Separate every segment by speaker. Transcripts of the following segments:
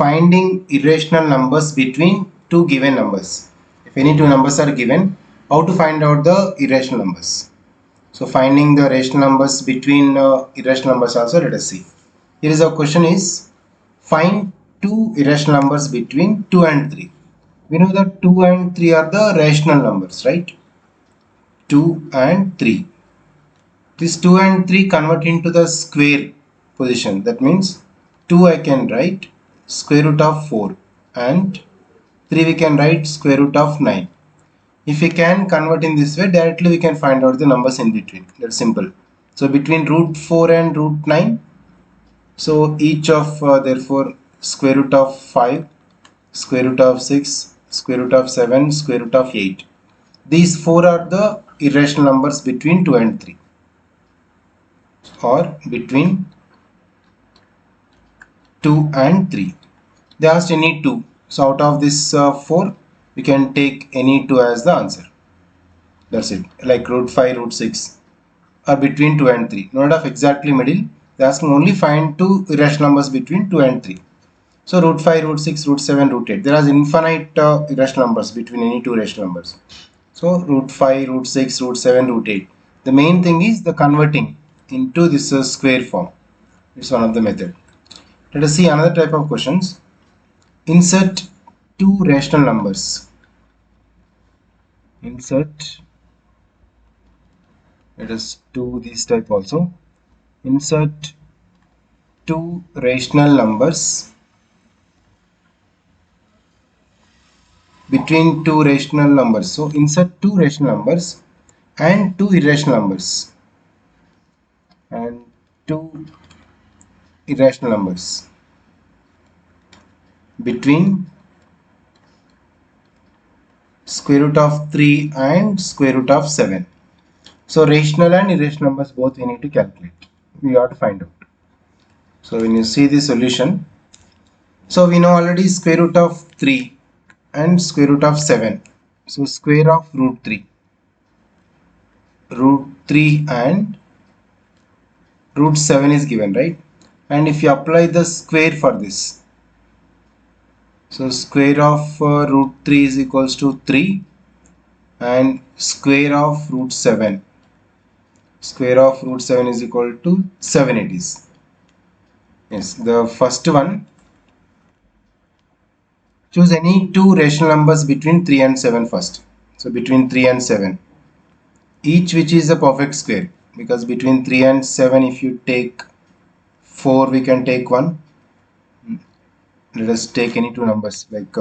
Speaker 1: finding irrational numbers between two given numbers. If any two numbers are given, how to find out the irrational numbers? So finding the rational numbers between irrational numbers also, let us see. Here is our question is, find two irrational numbers between 2 and 3. We know that 2 and 3 are the rational numbers, right? 2 and 3. This 2 and 3 convert into the square position. That means 2 I can write square root of 4 and 3 we can write square root of 9. If we can convert in this way, directly we can find out the numbers in between. That's simple. So between root 4 and root 9, so each of therefore square root of 5, square root of 6, square root of 7, square root of 8. These four are the irrational numbers between 2 and 3, or between 2 and 3. They asked any two. So out of this 4, we can take any two as the answer. That's it. Like root 5, root 6 are between 2 and 3. Not of exactly middle. They are asking only find two irrational numbers between 2 and 3. So root 5, root 6, root 7, root 8. There are infinite irrational numbers between any two rational numbers. So root 5, root 6, root 7, root 8. The main thing is the converting into this square form. It's one of the method. Let us see another type of questions. Insert two rational numbers. Insert. Let us do this type also. Insert two rational numbers between two rational numbers. So insert two rational numbers and two irrational numbers. And two irrational numbers between square root of 3 and square root of 7. So rational and irrational numbers both we need to calculate. We have to find out. So when you see the solution, so we know already square root of 3 and square root of 7. So square of root 3. Root 3 and root 7 is given, right? And if you apply the square for this, so square of root 3 is equals to 3 and square of root 7. Square of root 7 is equal to 7 it is. Yes, the first one, choose any two rational numbers between 3 and 7 first. So between 3 and 7. Each which is a perfect square, because between 3 and 7 if you take 4 we can take 1. Let us take any two numbers, like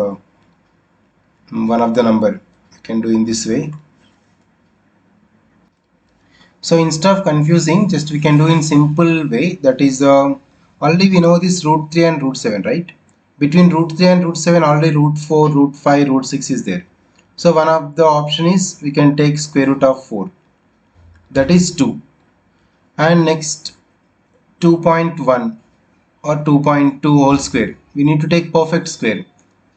Speaker 1: one of the number I can do in this way. So instead of confusing, just we can do in simple way, that is already we know this root 3 and root 7, right? Between root 3 and root 7 already root 4, root 5, root 6 is there. So one of the option is we can take square root of 4, that is 2, and next 2.1 or 2.2 whole square, we need to take perfect square.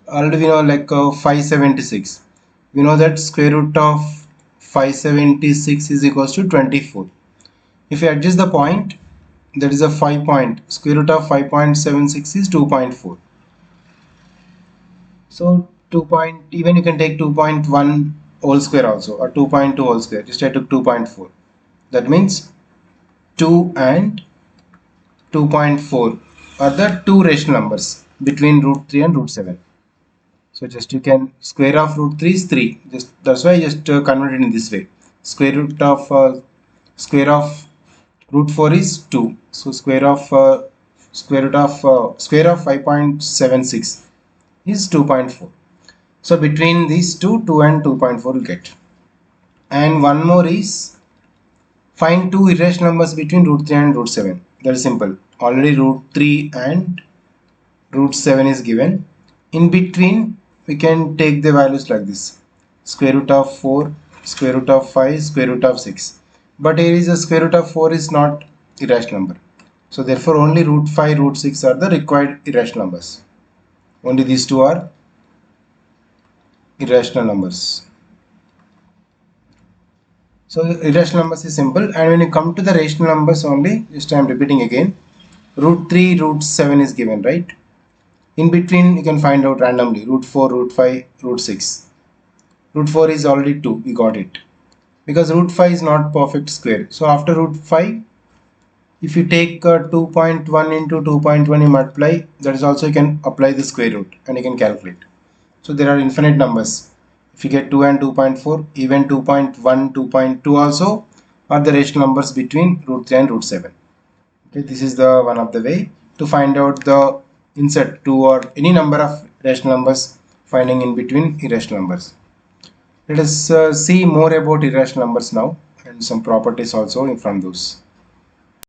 Speaker 1: Already we know like 576, we know that square root of 576 is equals to 24. If you adjust the point, that is a 5 point, square root of 5.76 is 2.4. so 2 point, even you can take 2.1 whole square also, or 2.2 whole square. Just I took 2.4. That means 2 and 2.4 are the two rational numbers between root 3 and root 7. So just you can, square of root 3 is 3. Just that's why I just converted in this way. Square root of root 4 is 2. So square root of 5.76 is 2.4. So between these two, 2 and 2.4 will get. And one more is find two irrational numbers between root 3 and root 7. That is simple. Already root 3 and root 7 is given. In between we can take the values like this: square root of 4, square root of 5, square root of 6. But here is a square root of 4 is not irrational number. So therefore only root 5, root 6 are the required irrational numbers. Only these two are irrational numbers. So irrational numbers is simple, and when you come to the rational numbers only, just I am repeating again, root 3, root 7 is given, right? In between you can find out randomly root 4, root 5, root 6. Root 4 is already 2, we got it. Because root 5 is not perfect square. So after root 5, if you take 2.1 into 2.1 you multiply, that is also you can apply the square root and you can calculate. So there are infinite numbers. If you get 2 and 2.4, even 2.1, 2.2 also are the rational numbers between root 3 and root 7. Okay, this is the one of the way to find out the insert 2 or any number of rational numbers finding in between irrational numbers. Let us see more about irrational numbers now and some properties also from those.